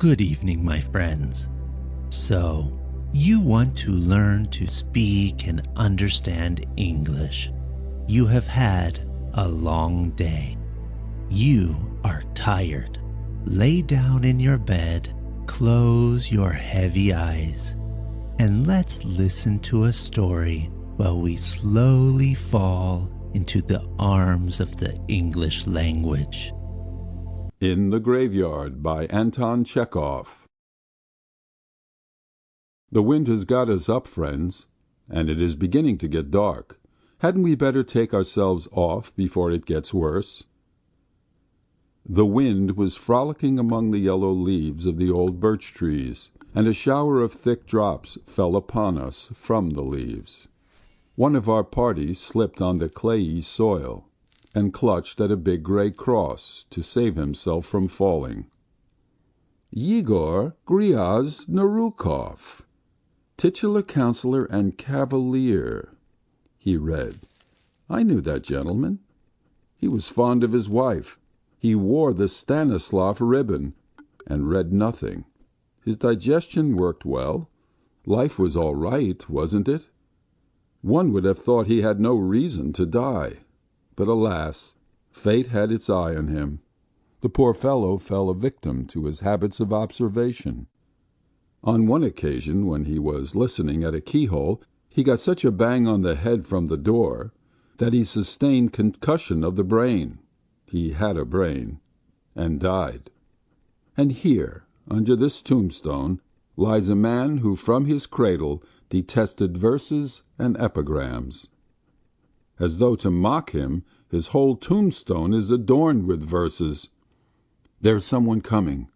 Good evening, my friends. So, you want to learn to speak and understand English. You have had a long day. You are tired. Lay down in your bed, close your heavy eyes, and let's listen to a story while we slowly fall into the arms of the English language. In the Graveyard by Anton Chekhov. The wind has got us up, friends, and it is beginning to get dark. Hadn't we better take ourselves off before it gets worse? The wind was frolicking among the yellow leaves of the old birch trees, and a shower of thick drops fell upon us from the leaves. One of our party slipped on the clayey soil and clutched at a big grey cross to save himself from falling. Yegor Gryaz Narukov, titular councillor and cavalier, he read. I knew that gentleman. He was fond of his wife. He wore the Stanislav ribbon and read nothing. His digestion worked well. Life was all right, wasn't it? One would have thought he had no reason to die. But alas, fate had its eye on him. The poor fellow fell a victim to his habits of observation. On one occasion, when he was listening at a keyhole, he got such a bang on the head from the door that he sustained concussion of the brain. He had a brain, and died. And here, under this tombstone, lies a man who from his cradle detested verses and epigrams. As though to mock him, his whole tombstone is adorned with verses. There's someone coming.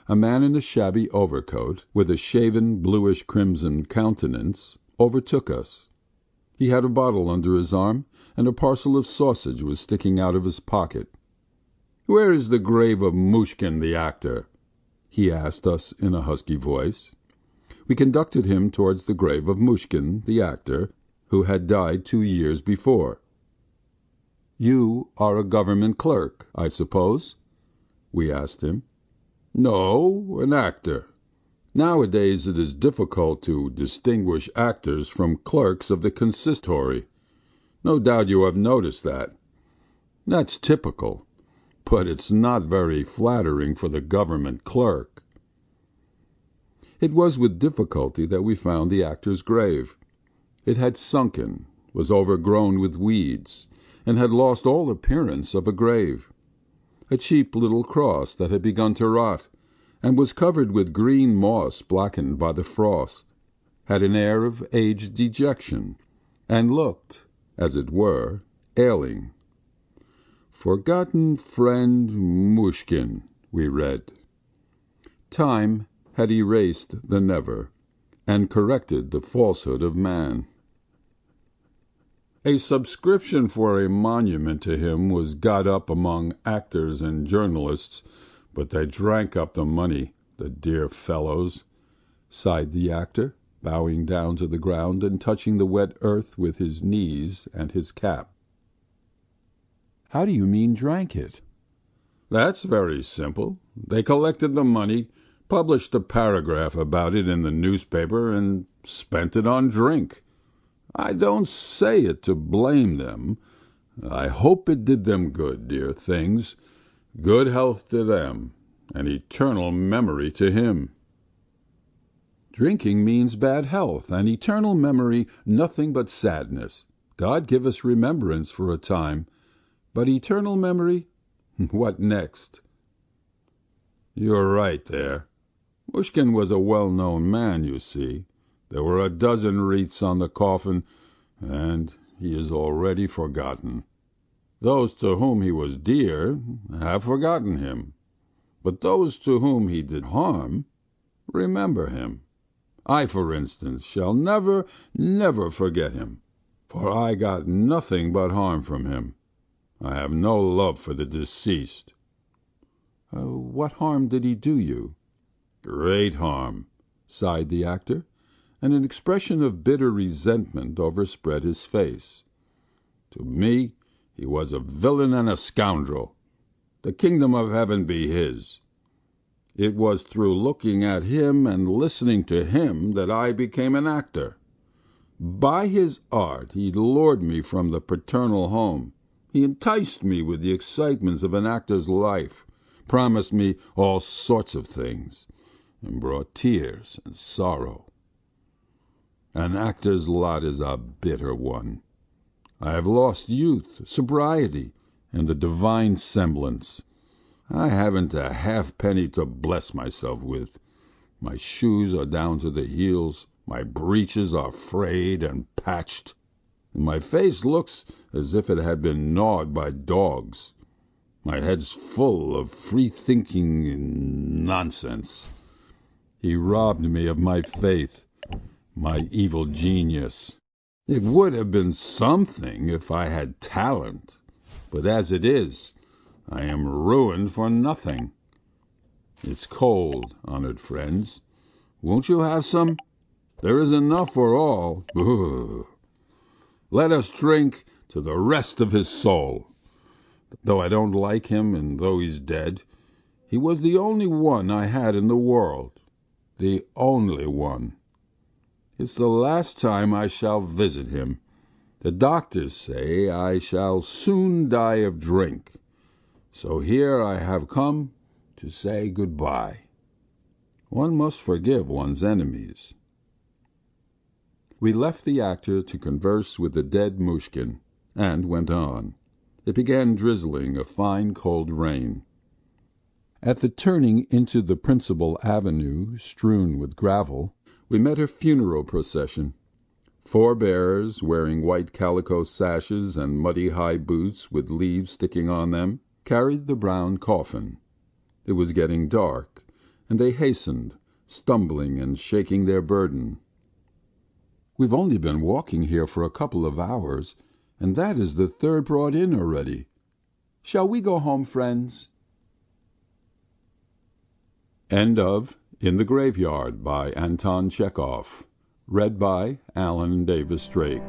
A man in a shabby overcoat, with a shaven bluish-crimson countenance, overtook us. He had a bottle under his arm, and a parcel of sausage was sticking out of his pocket. "Where is the grave of Mushkin the actor?" he asked us in a husky voice. We conducted him towards the grave of Mushkin the actor, who had died 2 years before. "You are a government clerk, I suppose?" we asked him. "No, an actor. Nowadays it is difficult to distinguish actors from clerks of the consistory. No doubt you have noticed that. That's typical, but it's not very flattering for the government clerk." It was with difficulty that we found the actor's grave. It had sunken, was overgrown with weeds, and had lost all appearance of a grave. A cheap little cross that had begun to rot, and was covered with green moss blackened by the frost, had an air of aged dejection, and looked, as it were, ailing. "Forgotten friend Mushkin," we read. Time had erased the never, and corrected the falsehood of man. A subscription for a monument to him was got up among actors and journalists, but they drank up the money, the dear fellows, sighed the actor, bowing down to the ground and touching the wet earth with his knees and his cap. "How do you mean drank it?" "That's very simple. They collected the money, published a paragraph about it in the newspaper, and spent it on drink. I don't say it to blame them. I hope it did them good, dear things. Good health to them, and eternal memory to him." "Drinking means bad health, and eternal memory nothing but sadness. God give us remembrance for a time, but eternal memory, what next?" "You're right there. Mushkin was a well-known man, you see. There were a dozen wreaths on the coffin, and he is already forgotten. Those to whom he was dear have forgotten him, but those to whom he did harm remember him. I, for instance, shall never, never forget him, for I got nothing but harm from him. I have no love for the deceased." "What harm did he do you?" "Great harm," sighed the actor, and an expression of bitter resentment overspread his face. "To me he was a villain and a scoundrel. The kingdom of heaven be his. It was through looking at him and listening to him that I became an actor. By his art he lured me from the paternal home. He enticed me with the excitements of an actor's life, promised me all sorts of things, and brought tears and sorrow. An actor's lot is a bitter one. I have lost youth, sobriety, and the divine semblance. I haven't a halfpenny to bless myself with. My shoes are down to the heels, my breeches are frayed and patched, and my face looks as if it had been gnawed by dogs. My head's full of free-thinking nonsense. He robbed me of my faith, my evil genius. It would have been something if I had talent, but as it is, I am ruined for nothing. It's cold, honored friends. Won't you have some? There is enough for all. Let us drink to the rest of his soul. Though I don't like him and though he's dead, he was the only one I had in the world. The only one. It's the last time I shall visit him. The doctors say I shall soon die of drink. So here I have come to say good-bye. One must forgive one's enemies. We left the actor to converse with the dead Mushkin, and went on. It began drizzling a fine cold rain. At the turning into the principal avenue, strewn with gravel, we met a funeral procession. 4 bearers, wearing white calico sashes and muddy high boots with leaves sticking on them, carried the brown coffin. It was getting dark, and they hastened, stumbling and shaking their burden. We've only been walking here for a couple of hours, and that is the 3rd brought in already. Shall we go home, friends? End of In the Graveyard by Anton Chekhov. Read by Alan Davis Drake.